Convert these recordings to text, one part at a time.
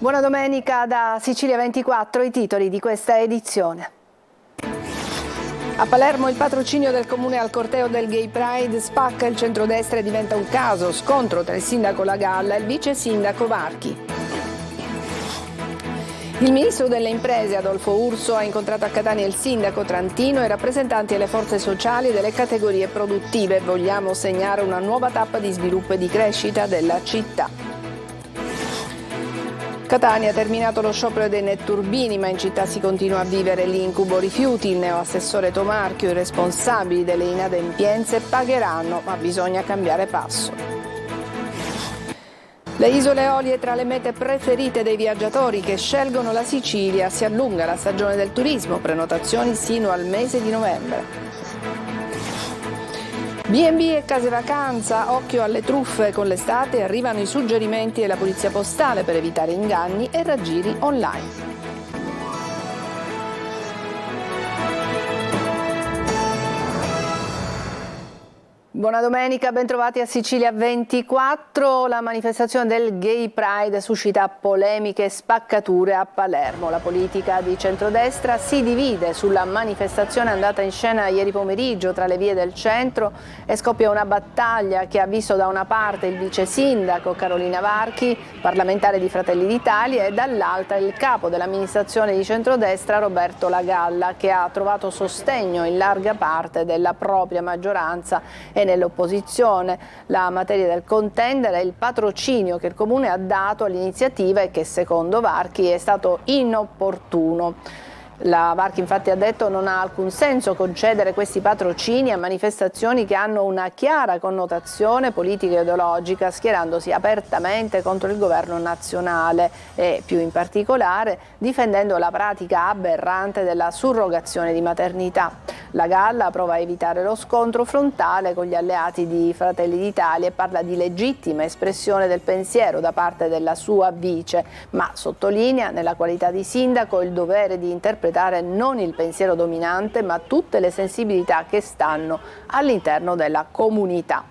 Buona domenica da Sicilia 24, i titoli di questa edizione. A Palermo il patrocinio del comune al corteo del Gay Pride spacca il centrodestra e diventa un caso, scontro tra il sindaco Lagalla e il vice sindaco Varchi. Il ministro delle imprese Adolfo Urso ha incontrato a Catania il sindaco Trantino e rappresentanti delle forze sociali e delle categorie produttive. Vogliamo segnare una nuova tappa di sviluppo e di crescita della città. Catania ha terminato lo sciopero dei netturbini, ma in città si continua a vivere l'incubo rifiuti. Il neoassessore Tomarchio e i responsabili delle inadempienze pagheranno, ma bisogna cambiare passo. Le isole Eolie tra le mete preferite dei viaggiatori che scelgono la Sicilia. Si allunga la stagione del turismo, prenotazioni sino al mese di novembre. B&B e case vacanza, occhio alle truffe, con l'estate arrivano i suggerimenti della polizia postale per evitare inganni e raggiri online. Buona domenica, bentrovati a Sicilia 24. La manifestazione del Gay Pride suscita polemiche e spaccature a Palermo. La politica di centrodestra si divide sulla manifestazione andata in scena ieri pomeriggio tra le vie del centro e scoppia una battaglia che ha visto da una parte il vice sindaco Carolina Varchi, parlamentare di Fratelli d'Italia, e dall'altra il capo dell'amministrazione di centrodestra Roberto Lagalla, che ha trovato sostegno in larga parte della propria maggioranza e nell'opposizione. La materia del contendere è il patrocinio che il Comune ha dato all'iniziativa e che secondo Varchi è stato inopportuno. La Varchi infatti ha detto non ha alcun senso concedere questi patrocini a manifestazioni che hanno una chiara connotazione politica e ideologica, schierandosi apertamente contro il governo nazionale e più in particolare difendendo la pratica aberrante della surrogazione di maternità. La Galla prova a evitare lo scontro frontale con gli alleati di Fratelli d'Italia e parla di legittima espressione del pensiero da parte della sua vice, ma sottolinea nella qualità di sindaco il dovere di interpretare non il pensiero dominante, ma tutte le sensibilità che stanno all'interno della comunità.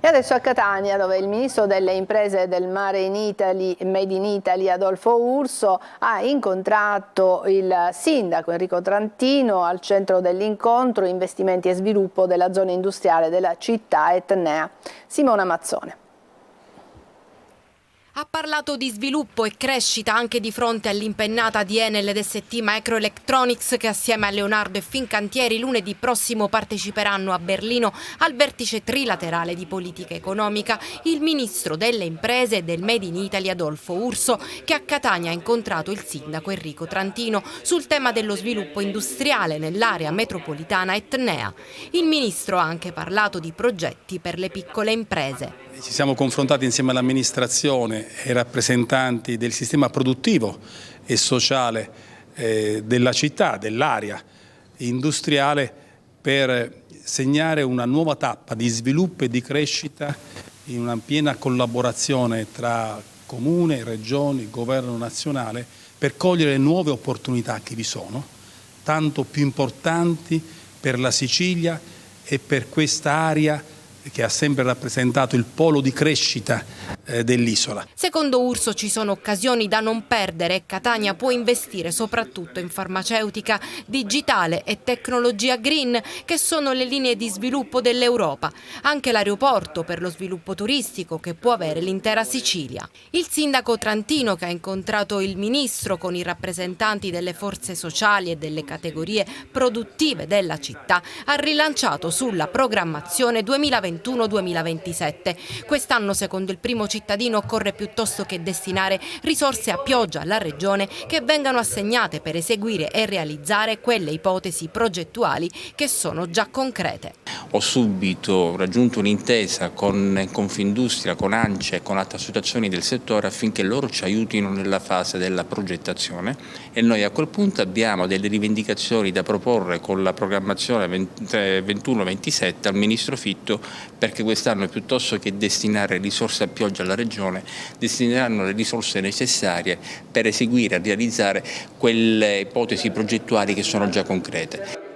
E adesso a Catania, dove il ministro delle imprese del Made in Italy Adolfo Urso ha incontrato il sindaco Enrico Trantino al centro dell'incontro investimenti e sviluppo della zona industriale della città etnea. Simona Mazzone. Ha parlato di sviluppo e crescita anche di fronte all'impennata di Enel ed ST Microelectronics, che assieme a Leonardo e Fincantieri lunedì prossimo parteciperanno a Berlino al vertice trilaterale di politica economica. Il ministro delle imprese e del Made in Italy Adolfo Urso, che a Catania ha incontrato il sindaco Enrico Trantino sul tema dello sviluppo industriale nell'area metropolitana etnea. Il ministro ha anche parlato di progetti per le piccole imprese. Ci siamo confrontati insieme all'amministrazione e rappresentanti del sistema produttivo e sociale della città, dell'area industriale, per segnare una nuova tappa di sviluppo e di crescita in una piena collaborazione tra Comune, Regioni, Governo nazionale, per cogliere le nuove opportunità che vi sono, tanto più importanti per la Sicilia e per questa area che ha sempre rappresentato il polo di crescita dell'isola. Secondo Urso ci sono occasioni da non perdere e Catania può investire soprattutto in farmaceutica, digitale e tecnologia green, che sono le linee di sviluppo dell'Europa. Anche l'aeroporto per lo sviluppo turistico che può avere l'intera Sicilia. Il sindaco Trantino, che ha incontrato il ministro con i rappresentanti delle forze sociali e delle categorie produttive della città, ha rilanciato sulla programmazione 2021-2027. Quest'anno, secondo il primo cittadino, occorre piuttosto che destinare risorse a pioggia alla Regione che vengano assegnate per eseguire e realizzare quelle ipotesi progettuali che sono già concrete. Ho subito raggiunto un'intesa con Confindustria, con ANCE e con altre associazioni del settore affinché loro ci aiutino nella fase della progettazione, e noi a quel punto abbiamo delle rivendicazioni da proporre con la programmazione 21-27 al Ministro Fitto, perché quest'anno piuttosto che destinare risorse a pioggia alla Regione destineranno le risorse necessarie per eseguire e realizzare quelle ipotesi progettuali che sono già concrete.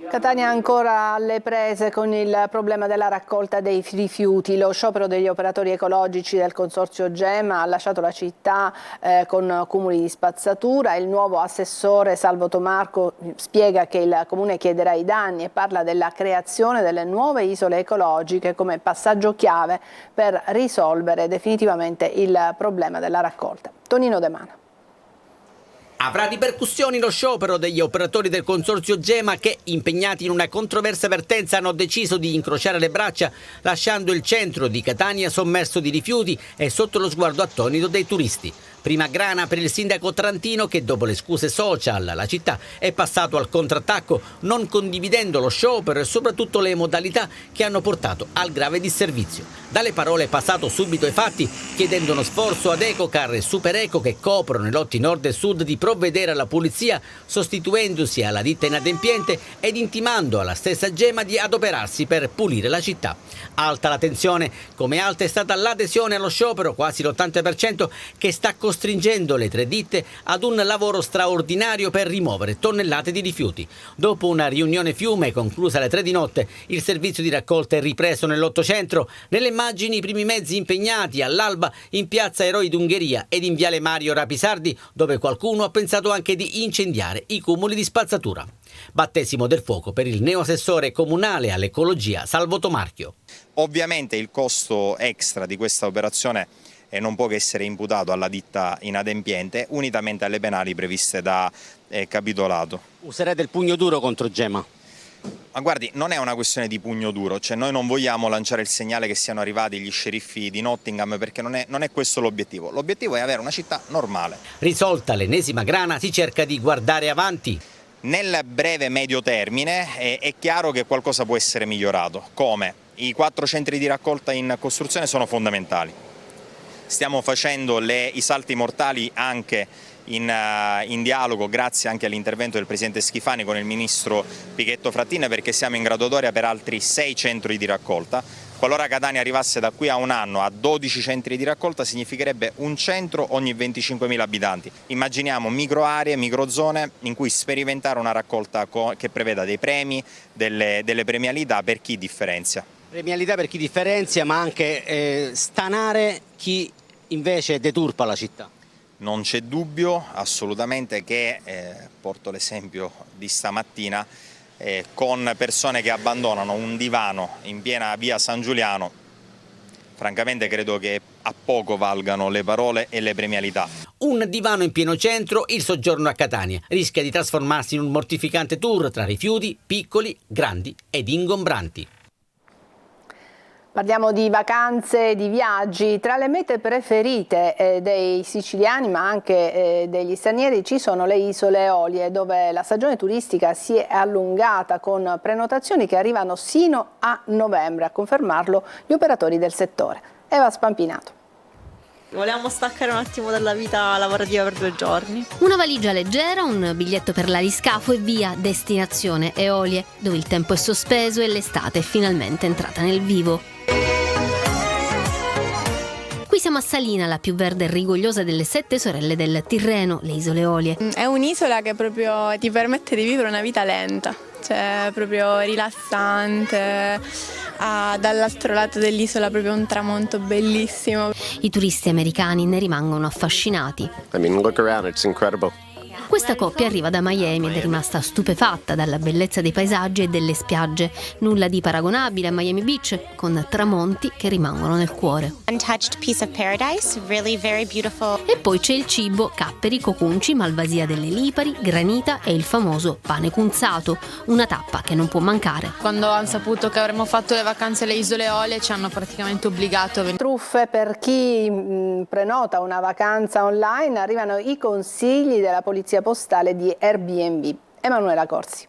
Catania ancora alle prese con il problema della raccolta dei rifiuti. Lo sciopero degli operatori ecologici del consorzio Gema ha lasciato la città con cumuli di spazzatura. Il nuovo assessore Salvo Tomarco spiega che il comune chiederà i danni e parla della creazione delle nuove isole ecologiche come passaggio chiave per risolvere definitivamente il problema della raccolta. Tonino De Mana. Avrà ripercussioni lo sciopero degli operatori del consorzio Gema che, impegnati in una controversa vertenza, hanno deciso di incrociare le braccia, lasciando il centro di Catania sommerso di rifiuti e sotto lo sguardo attonito dei turisti. Prima grana per il sindaco Trantino che, dopo le scuse social, la città è passato al contrattacco, non condividendo lo sciopero e soprattutto le modalità che hanno portato al grave disservizio. Dalle parole è passato subito ai fatti, chiedendo uno sforzo ad Ecocar e Super Eco che coprono i lotti nord e sud di provvedere alla pulizia, sostituendosi alla ditta inadempiente ed intimando alla stessa Gema di adoperarsi per pulire la città. Alta la tensione, come alta è stata l'adesione allo sciopero, quasi l'80%, che sta costringendo le tre ditte ad un lavoro straordinario per rimuovere tonnellate di rifiuti. Dopo una riunione fiume conclusa alle 3 di notte, il servizio di raccolta è ripreso nell'Ottocentro. Nelle immagini i primi mezzi impegnati all'alba in piazza Eroi d'Ungheria ed in viale Mario Rapisardi, dove qualcuno ha pensato anche di incendiare i cumuli di spazzatura. Battesimo del fuoco per il neoassessore comunale all'ecologia Salvo Tomarchio. Ovviamente il costo extra di questa operazione non può che essere imputato alla ditta inadempiente, unitamente alle penali previste da capitolato. Userete il pugno duro contro Gema? Ma guardi, non è una questione di pugno duro, cioè noi non vogliamo lanciare il segnale che siano arrivati gli sceriffi di Nottingham, perché non è questo l'obiettivo. L'obiettivo è avere una città normale. Risolta l'ennesima grana, si cerca di guardare avanti. Nel breve medio termine è chiaro che qualcosa può essere migliorato. Come? I 4 centri di raccolta in costruzione sono fondamentali. Stiamo facendo i salti mortali anche in dialogo, grazie anche all'intervento del Presidente Schifani con il Ministro Pichetto Fratin, perché siamo in graduatoria per altri 6 centri di raccolta. Qualora Catania arrivasse da qui a un anno a 12 centri di raccolta, significherebbe un centro ogni 25.000 abitanti. Immaginiamo microaree, microzone in cui sperimentare una raccolta che preveda dei premi, delle premialità per chi differenzia. Premialità per chi differenzia, ma anche stanare chi invece deturpa la città. Non c'è dubbio assolutamente che, porto l'esempio di stamattina, con persone che abbandonano un divano in piena via San Giuliano, francamente credo che a poco valgano le parole e le premialità. Un divano in pieno centro, il soggiorno a Catania rischia di trasformarsi in un mortificante tour tra rifiuti piccoli, grandi ed ingombranti. Parliamo di vacanze, di viaggi. Tra le mete preferite dei siciliani ma anche degli stranieri ci sono le isole Eolie, dove la stagione turistica si è allungata con prenotazioni che arrivano sino a novembre, a confermarlo gli operatori del settore. Eva Spampinato. Volevamo staccare un attimo dalla vita lavorativa per 2 giorni. Una valigia leggera, un biglietto per l'aliscafo e via, destinazione Eolie, dove il tempo è sospeso e l'estate è finalmente entrata nel vivo. Qui siamo a Salina, la più verde e rigogliosa delle 7 sorelle del Tirreno, le isole Eolie. È un'isola che proprio ti permette di vivere una vita lenta, cioè proprio rilassante. Dall'altro lato dell'isola proprio un tramonto bellissimo. I turisti americani ne rimangono affascinati. Look around, it's incredible. Questa coppia arriva da Miami ed è rimasta stupefatta dalla bellezza dei paesaggi e delle spiagge. Nulla di paragonabile a Miami Beach, con tramonti che rimangono nel cuore. Untouched piece of paradise, really very beautiful. E poi c'è il cibo, capperi, cocunci, malvasia delle lipari, granita e il famoso pane cunzato, una tappa che non può mancare. Quando hanno saputo che avremmo fatto le vacanze alle isole Eolie ci hanno praticamente obbligato a venire. Truffe per chi prenota una vacanza online, arrivano i consigli della polizia postale di Airbnb. Emanuela Corsi.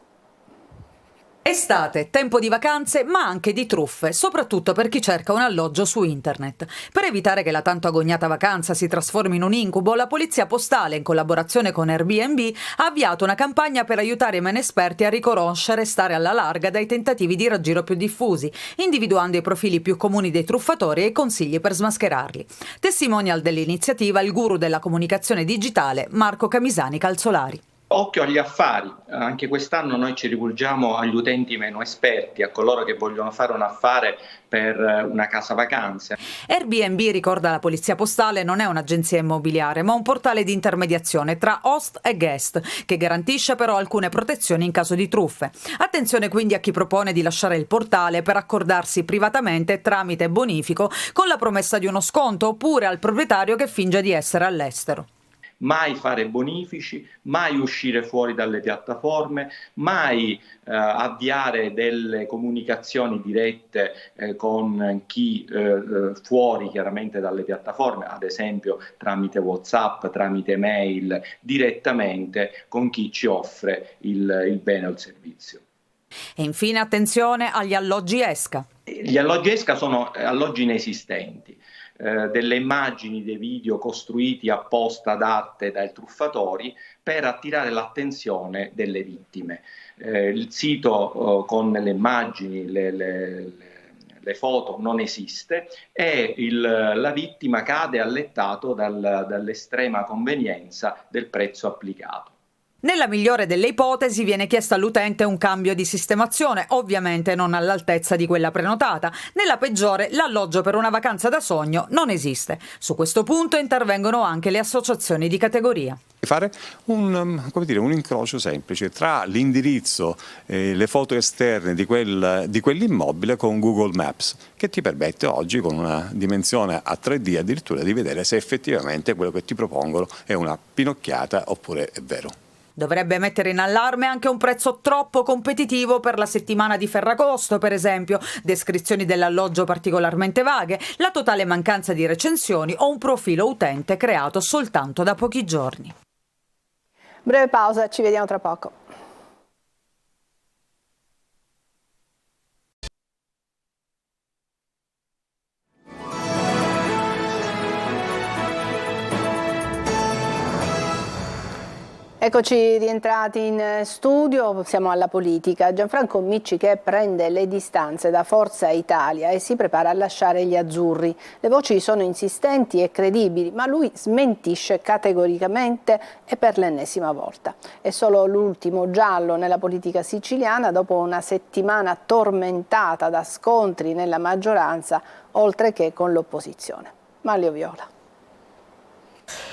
Estate, tempo di vacanze ma anche di truffe, soprattutto per chi cerca un alloggio su internet. Per evitare che la tanto agognata vacanza si trasformi in un incubo, la polizia postale, in collaborazione con Airbnb, ha avviato una campagna per aiutare i meno esperti a riconoscere e stare alla larga dai tentativi di raggiro più diffusi, individuando i profili più comuni dei truffatori e i consigli per smascherarli. Testimonial dell'iniziativa il guru della comunicazione digitale Marco Camisani Calzolari. Occhio agli affari, anche quest'anno noi ci rivolgiamo agli utenti meno esperti, a coloro che vogliono fare un affare per una casa vacanze. Airbnb, ricorda la Polizia Postale, non è un'agenzia immobiliare, ma un portale di intermediazione tra host e guest, che garantisce però alcune protezioni in caso di truffe. Attenzione quindi a chi propone di lasciare il portale per accordarsi privatamente tramite bonifico con la promessa di uno sconto, oppure al proprietario che finge di essere all'estero. Mai fare bonifici, mai uscire fuori dalle piattaforme, mai avviare delle comunicazioni dirette con chi fuori chiaramente dalle piattaforme, ad esempio tramite WhatsApp, tramite mail, direttamente con chi ci offre il bene o il servizio. E infine attenzione agli alloggi esca. Gli alloggi esca sono alloggi inesistenti. Delle immagini, dei video costruiti apposta adatte dai truffatori per attirare l'attenzione delle vittime. Il sito con le immagini, le foto non esiste e la vittima cade allettato dall'estrema convenienza del prezzo applicato. Nella migliore delle ipotesi viene chiesto all'utente un cambio di sistemazione, ovviamente non all'altezza di quella prenotata. Nella peggiore, l'alloggio per una vacanza da sogno non esiste. Su questo punto intervengono anche le associazioni di categoria. Fare un incrocio semplice tra l'indirizzo e le foto esterne di quell'immobile con Google Maps, che ti permette oggi con una dimensione a 3D addirittura di vedere se effettivamente quello che ti propongono è una pinocchiata oppure è vero. Dovrebbe mettere in allarme anche un prezzo troppo competitivo per la settimana di Ferragosto, per esempio, descrizioni dell'alloggio particolarmente vaghe, la totale mancanza di recensioni o un profilo utente creato soltanto da pochi giorni. Breve pausa, ci vediamo tra poco. Eccoci rientrati in studio, siamo alla politica. Gianfranco Miccichè prende le distanze da Forza Italia e si prepara a lasciare gli azzurri. Le voci sono insistenti e credibili, ma lui smentisce categoricamente e per l'ennesima volta. È solo l'ultimo giallo nella politica siciliana dopo una settimana tormentata da scontri nella maggioranza, oltre che con l'opposizione. Manlio Viola.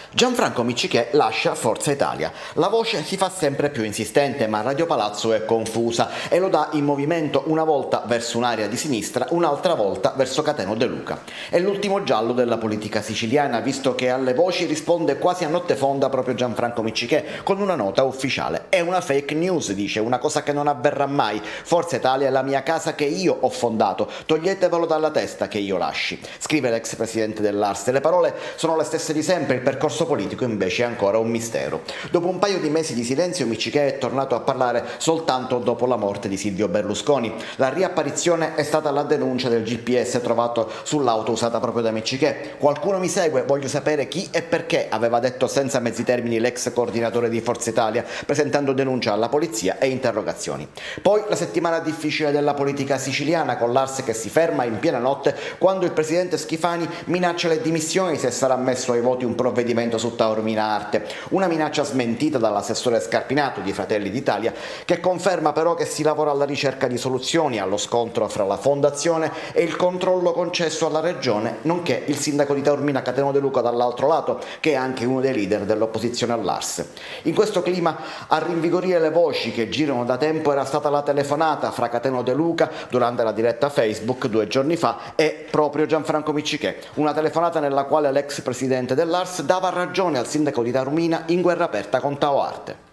Gianfranco Miccichè lascia Forza Italia. La voce si fa sempre più insistente, ma Radio Palazzo è confusa e lo dà in movimento una volta verso un'area di sinistra, un'altra volta verso Cateno De Luca. È l'ultimo giallo della politica siciliana, visto che alle voci risponde quasi a notte fonda proprio Gianfranco Miccichè con una nota ufficiale. È una fake news, dice, una cosa che non avverrà mai. Forza Italia è la mia casa che io ho fondato, toglietevelo dalla testa che io lasci, scrive l'ex presidente dell'Ars. Le parole sono le stesse di sempre, il percorso politico invece è ancora un mistero. Dopo un paio di mesi di silenzio, Miccichè è tornato a parlare soltanto dopo la morte di Silvio Berlusconi. La riapparizione è stata la denuncia del GPS trovato sull'auto usata proprio da Miccichè. Qualcuno mi segue? Voglio sapere chi e perché, aveva detto senza mezzi termini l'ex coordinatore di Forza Italia, presentando denuncia alla polizia e interrogazioni. Poi la settimana difficile della politica siciliana, con l'Ars che si ferma in piena notte quando il presidente Schifani minaccia le dimissioni se sarà messo ai voti un provvedimento su Taormina Arte, una minaccia smentita dall'assessore Scarpinato di Fratelli d'Italia, che conferma però che si lavora alla ricerca di soluzioni allo scontro fra la fondazione e il controllo concesso alla regione, nonché il sindaco di Taormina Cateno De Luca dall'altro lato, che è anche uno dei leader dell'opposizione all'Ars. In questo clima, a rinvigorire le voci che girano da tempo, era stata la telefonata fra Cateno De Luca durante la diretta Facebook 2 giorni fa e proprio Gianfranco Miccichè, una telefonata nella quale l'ex presidente dell'Ars dava ragione al sindaco di Taormina in guerra aperta con Tao Arte.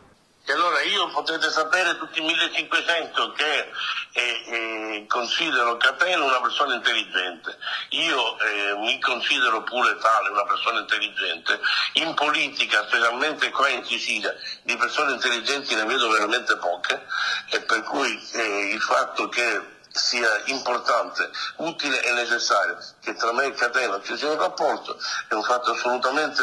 E allora io, potete sapere tutti i 1500 che considero Cateno una persona intelligente. Io mi considero pure tale, una persona intelligente. In politica, specialmente qua in Sicilia, di persone intelligenti ne vedo veramente poche, e per cui il fatto che sia importante, utile e necessario che tra me e Catena ci sia un rapporto, è un fatto assolutamente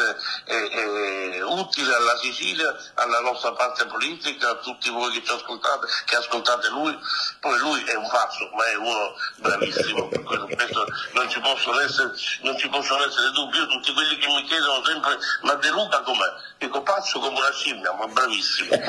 utile alla Sicilia, alla nostra parte politica, a tutti voi che ci ascoltate, che ascoltate lui. Poi lui è un pazzo, ma è uno bravissimo, per questo non ci possono essere dubbi. Io tutti quelli che mi chiedono sempre ma De Luca com'è? Dico pazzo come una scimmia, ma bravissimo.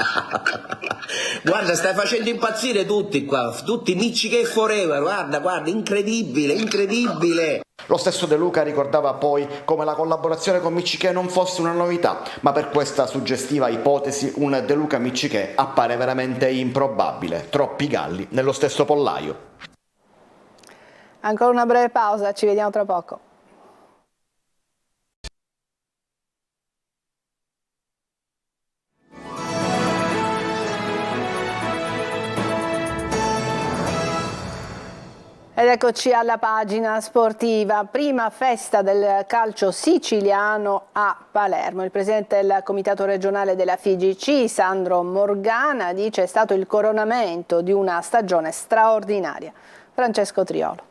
Guarda, stai facendo impazzire tutti qua, tutti Nicci che forever, guarda, incredibile. Lo stesso De Luca ricordava poi come la collaborazione con Miccichè non fosse una novità, ma per questa suggestiva ipotesi un De Luca Miccichè appare veramente improbabile. Troppi galli nello stesso pollaio. Ancora una breve pausa, ci vediamo tra poco. Ed eccoci alla pagina sportiva, prima festa del calcio siciliano a Palermo. Il presidente del comitato regionale della FIGC, Sandro Morgana, dice è stato il coronamento di una stagione straordinaria. Francesco Triolo.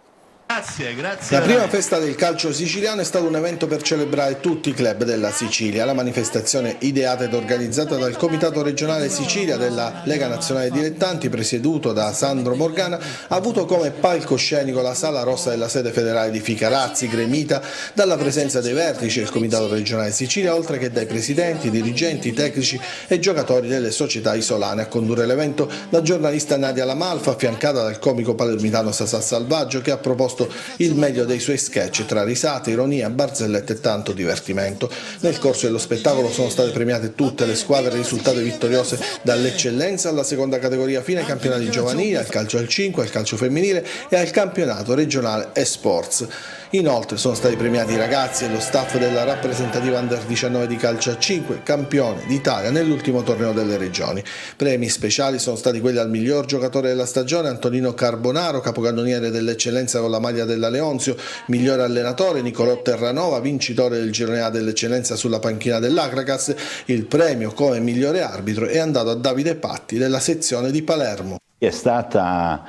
Grazie. La prima festa del calcio siciliano è stato un evento per celebrare tutti i club della Sicilia. La manifestazione, ideata ed organizzata dal Comitato regionale Sicilia della Lega Nazionale Dilettanti, presieduto da Sandro Morgana, ha avuto come palcoscenico la sala rossa della sede federale di Ficarazzi, gremita dalla presenza dei vertici del Comitato regionale Sicilia, oltre che dai presidenti, dirigenti, tecnici e giocatori delle società isolane. A condurre l'evento la giornalista Nadia Lamalfa, affiancata dal comico palermitano Sasà Salvaggio, che ha proposto il meglio dei suoi sketch tra risate, ironia, barzellette e tanto divertimento. Nel corso dello spettacolo sono state premiate tutte le squadre risultate vittoriose dall'eccellenza alla seconda categoria fino ai campionati giovanili, al calcio al 5, al calcio femminile e al campionato regionale e-sports. Inoltre sono stati premiati i ragazzi e lo staff della rappresentativa Under 19 di calcio a 5, campione d'Italia nell'ultimo torneo delle regioni. Premi speciali sono stati quelli al miglior giocatore della stagione, Antonino Carbonaro, capocannoniere dell'eccellenza con la maglia della Leonzio, migliore allenatore Nicolò Terranova, vincitore del girone A dell'eccellenza sulla panchina dell'Acracas. Il premio come migliore arbitro è andato a Davide Patti della sezione di Palermo. È stata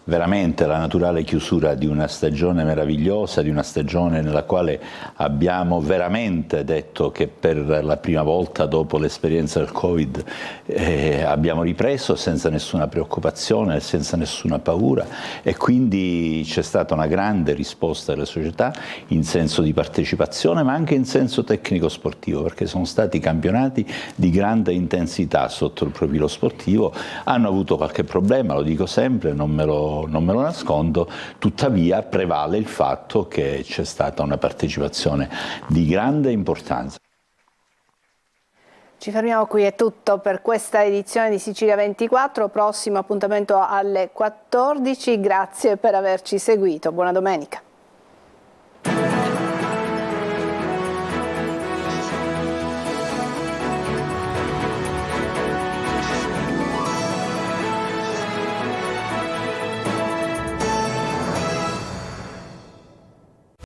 veramente la naturale chiusura di una stagione meravigliosa, di una stagione nella quale abbiamo veramente detto che per la prima volta dopo l'esperienza del Covid abbiamo ripreso senza nessuna preoccupazione, senza nessuna paura, e quindi c'è stata una grande risposta delle società in senso di partecipazione ma anche in senso tecnico-sportivo, perché sono stati campionati di grande intensità sotto il profilo sportivo. Hanno avuto qualche problema, lo dico sempre, non me lo nascondo, tuttavia prevale il fatto che c'è stata una partecipazione di grande importanza. Ci fermiamo qui, è tutto per questa edizione di Sicilia 24, prossimo appuntamento alle 14, grazie per averci seguito, buona domenica.